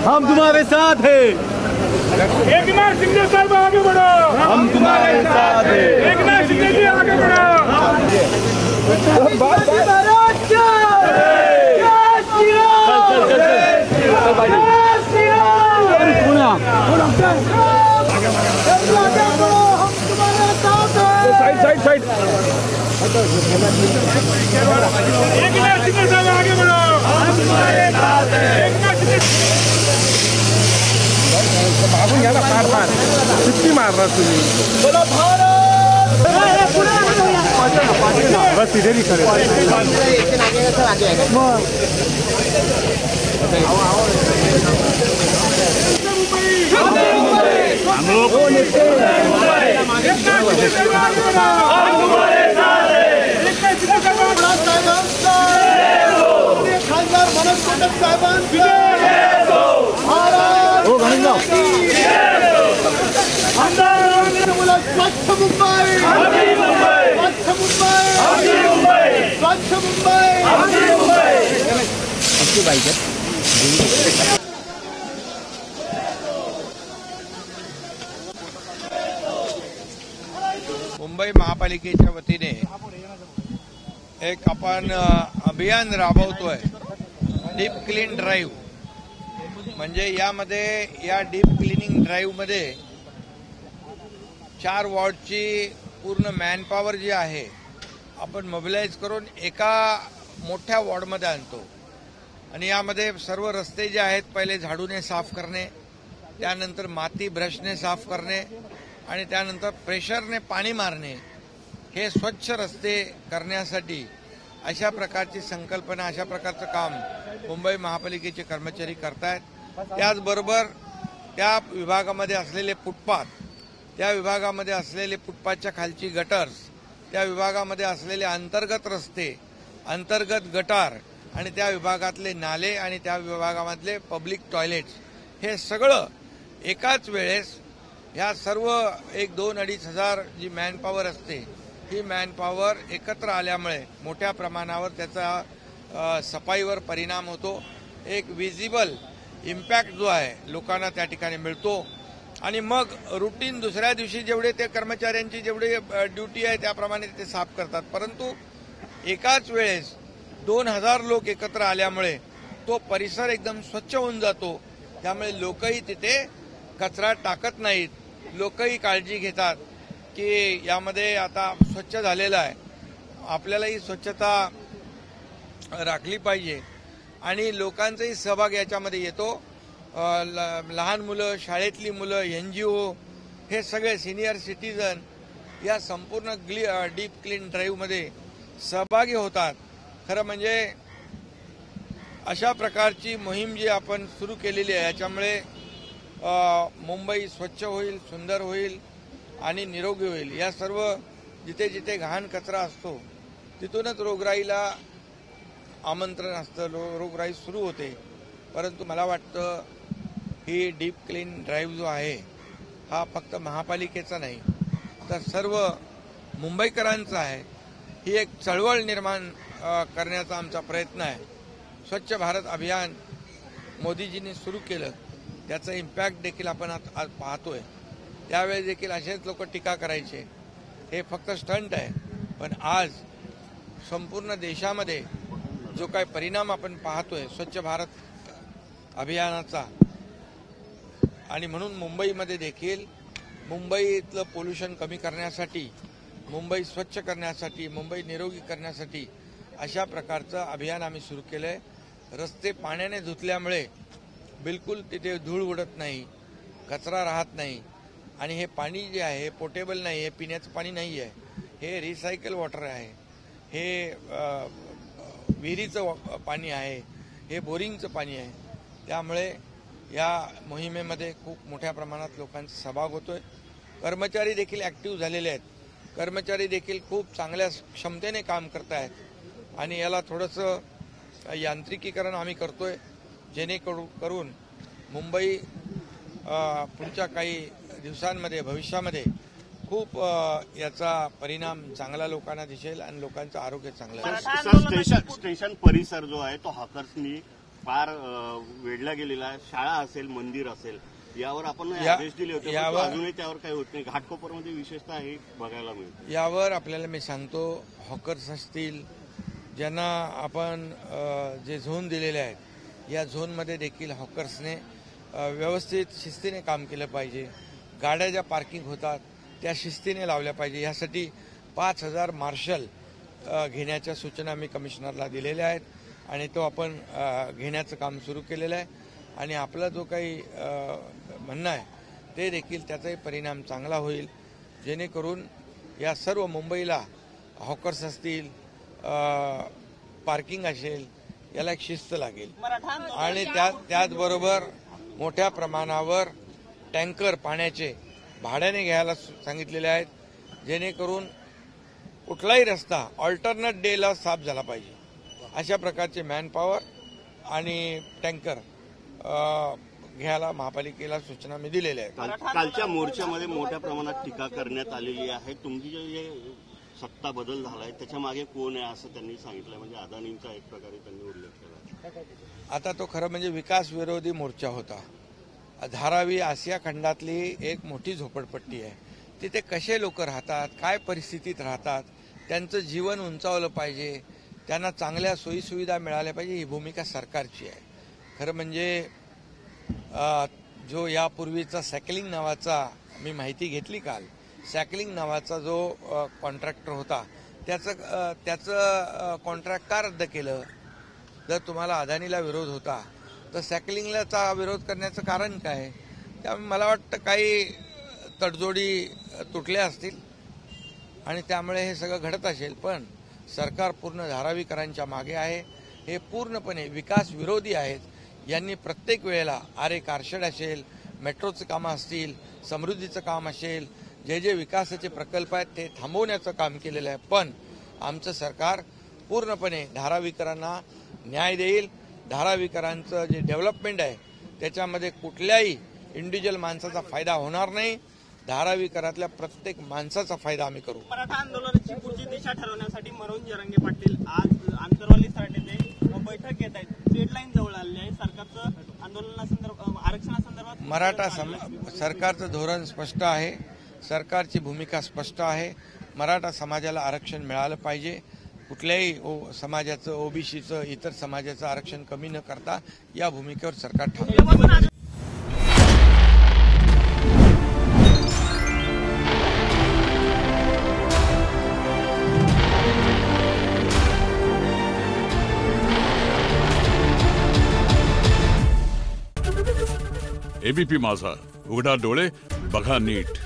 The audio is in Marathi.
हम तुम्हारे साथ हैं। एकनाथ शिंदे साहब आगे बढ़ो, हम तुम्हारे साथ हैं। एकनाथ शिंदे जी आगे बढ़ो। साइड साइड एकनाथ शिंदे साहब आगे बढ़ो, हम तुम्हारे साथ हैं। मागून घ्या ना, फार फार किती मारणार तुम्ही? बस इधर ही खड़े। हम लोग स्वच्छ मुंबई, स्वच्छ मुंबई। मुंबई महापालिकेच्या वतीने एक आपण अभियान राबवतोय, डीप क्लीन ड्राईव्ह. म्हणजे यामध्ये या डीप क्लिनिंग ड्राईव्हमध्ये 4 वॉर्डची पूर्ण मॅनपॉवर जी आहे आपण मोबिलाइज करून एका मोठ्या वॉर्डमध्ये आणतो. आणि यामध्ये सर्व रस्ते जे आहेत पहिले झाडूने साफ करणे, त्यानंतर माती ब्रशने साफ करणे आणि त्यानंतर प्रेशरने पाणी मारणे, हे स्वच्छ रस्ते करण्यासाठी अशा प्रकारची संकल्पना, अशा प्रकारचं काम मुंबई महापालिकेचे कर्मचारी करतायत. त्याचबरोबर त्या विभागामध्ये असलेले फुटपाथ, त्या विभागामध्ये असलेले फुटपाथच्या खालची गटर्स, त्या विभागामध्ये असलेले अंतर्गत रस्ते, अंतर्गत गटार आणि त्या विभागातले नाले आणि त्या विभागामधले पब्लिक टॉयलेट्स, हे सगळं एकाच वेळेस ह्या सर्व 1-2-2.5 हजार जी मॅनपॉवर असते, ही मॅनपॉवर एकत्र आल्यामुळे मोठ्या प्रमाणावर त्याचा सफाईवर परिणाम होतो. एक विजिबल इम्पॅक्ट जो आहे लोकांना त्या ठिकाणी मिळतो. आणि मग रुटीन दुसऱ्या दिवशी जेवढे ते कर्मचाऱ्यांची जेवढी ड्युटी आहे त्याप्रमाणे ते साफ करतात. परंतु एकाच वेळेस 2000 लोक एकत्र आल्यामुळे तो परिसर एकदम स्वच्छ होऊन जातो. त्यामुळे लोकही तिथे कचरा टाकत नाहीत, लोकही काळजी घेतात की यामध्ये आता स्वच्छ झालेलं आहे, आपल्यालाही स्वच्छता राखली पाहिजे. आणि लोकांचाही सहभाग याच्यामध्ये येतो. लहान मुलं, शाळेतली मुलं, NGO, हे सगळे सिनियर सिटीजन या संपूर्ण डीप क्लीन ड्राईव्हमध्ये सहभागी होतात. खरं म्हणजे अशा प्रकारची मोहीम जी आपण सुरू केलेली आहे याच्यामुळे मुंबई स्वच्छ होईल, सुंदर होईल आणि निरोगी होईल. या सर्व जिथे जिथे घाण कचरा असतो तिथूनच रोगराईला आमंत्रण असतं, रोगराई सुरू होते. परंतु मला वाटतं ही डीप क्लीन ड्राईव्ह जो आहे हा फक्त महापालिकेचा नाही तर सर्व मुंबईकरांचा आहे. ही एक चळवळ निर्माण करण्याचा आमचा प्रयत्न आहे. स्वच्छ भारत अभियान मोदीजींनी सुरू केलं, त्याचा इम्पॅक्ट देखील आपण आज पाहतोय. त्यावेळी देखील असेच लोक टीका करायचे हे फक्त स्टंट आहे, पण आज संपूर्ण देशामध्ये जो काही परिणाम आपण पाहतोय स्वच्छ भारत अभियानाचा, आणि म्हणून मुंबईमध्ये देखील मुंबईतलं पोल्युशन कमी करण्यासाठी, मुंबई स्वच्छ करण्यासाठी, मुंबई निरोगी करण्यासाठी अशा प्रकारचं अभियान आम्ही सुरू केलं आहे. रस्ते पाण्याने धुतल्यामुळे बिलकुल तिथे धूळ उडत नाही, कचरा राहत नाही. आणि हे पाणी जे आहे हे पोर्टेबल नाही, हे पिण्याचं पाणी नाही आहे, हे रिसायकल वॉटर आहे, हे विहिरीचं पाणी आहे, हे बोरिंगचं पाणी आहे. त्यामुळे या मोहिमेमध्ये खूप मोठ्या प्रमाणात लोकांचा सहभाग होतोय. कर्मचारी देखील ॲक्टिव्ह झालेले आहेत, कर्मचारी देखील खूप चांगल्या क्षमतेने काम करत आहेत. आणि याला थोडंसं यांत्रिकीकरण आम्ही करतोय जेणेकरून मुंबई पुढच्या काही दिवसांमध्ये, भविष्यामध्ये खूप याचा परिणाम चांगला लोकांना दिसेल आणि लोकांचं आरोग्य चांगलं असेल. स्टेशन परिसर जो आहे तो हॅकर्सनी फार वेढला गेलेला शाळा असेल, मंदिर असेल, यावर आपण आदेश दिले होते, परंतु अजूनही त्यावर काही होत नाही. घाटकोपरमध्ये विशेषतः हे बघायला मिळतं. यावर आपल्याला मी सांगतो, हॉकर्स असतील, ज्यांना आपण जे झोन दिलेले आहेत, या झोनमध्ये देखील हॉकर्सने व्यवस्थित शिस्तीने काम केलं पाहिजे. गाड्या ज्या पार्किंग होतात त्या शिस्तीने लावल्या पाहिजे. यासाठी 5,000 मार्शल घेण्याच्या सूचना मी कमिशनरला दिलेल्या आहेत आणि तो आपण घेण्याचं काम सुरू केलेलं आहे. आणि आपला जो काही म्हणणं आहे ते देखील त्याचाही परिणाम चांगला होईल, जेणेकरून या सर्व मुंबईला हॉकर्स असतील, पार्किंग असेल, याला एक शिस्त लागेल. आणि त्याचबरोबर मोठ्या प्रमाणावर टँकर पाण्याचे भाड्याने घ्यायला सांगितलेले आहेत, जेणेकरून कुठलाही रस्ता ऑल्टरनेट डेला साफ झाला पाहिजे. अशा प्रकारचे मॅनपॉवर आणि टँकर घ्यायला महापालिकेला सूचना मी दिलेल्या आहेत. कालच्या मोर्चामध्ये मोठ्या प्रमाणात टीका करण्यात आलेली आहे. तुमची जे सत्ता बदल झालाय त्याच्या मागे कोण आहे असं त्यांनी सांगितलं, म्हणजे अदानींचा एक प्रकारे त्यांनी उल्लेख केला. आता तो खरं म्हणजे विकास विरोधी मोर्चा होता. धारावी आशिया खंडातली एक मोठी झोपडपट्टी आहे. तिथे कसे लोक राहतात, काय परिस्थितीत राहतात, त्यांचं जीवन उंचावलं पाहिजे, त्यांना चांगल्या सोयीसुविधा मिळाल्या पाहिजे, ही भूमिका सरकारची आहे. खरं म्हणजे जो यापूर्वीचा सॅकलिंग नावाचा, मी माहिती घेतली काल, सॅकलिंग नावाचा जो कॉन्ट्रॅक्टर होता त्याचं कॉन्ट्रॅक्ट का रद्द केलं? जर तुम्हाला अदानीला विरोध होता तर सॅकलिंगला विरोध करण्याचं कारण काय? त्यामुळे मला वाटतं काही तडजोडी तुटल्या असतील आणि त्यामुळे हे सगळं घडत असेल. पण सरकार पूर्ण धारावीकरांच्या मागे आहे. हे पूर्णपणे विकास विरोधी आहेत. यांनी प्रत्येक वेळेला आरे कारशेड असेल, मेट्रोचं कामं असतील, समृद्धीचं काम असेल, जे जे विकासाचे प्रकल्प आहेत ते थांबवण्याचं काम केलेलं आहे. पण आमचं सरकार पूर्णपणे धारावीकरांना न्याय देईल. धारावीकरांचं जे डेव्हलपमेंट आहे त्याच्यामध्ये कुठल्याही इंडिव्हिज्युअल माणसाचा फायदा होणार नाही. धारावीकरातल्या प्रत्येक माणसाचा फायदा आम्ही करू. मराठा आंदोलनाची पुढची दिशा ठरवण्यासाठी मनोज जरांगे पाटील आज आंतरवाली साठे बैठक घेत आहेत. डेडलाईन जवळ आली आहे. सरकारचं आरक्षणासंदर्भात मराठा सरकारचं धोरण स्पष्ट आहे. सरकारची भूमिका स्पष्ट आहे. मराठा समाजाला आरक्षण मिळालं पाहिजे. कुठल्याही समाजाचं, ओबीसीचं, इतर समाजाचं आरक्षण कमी न करता या भूमिकेवर सरकार ठाम आहे. एबीपी माझा, उघडा डोळे बघा नीट.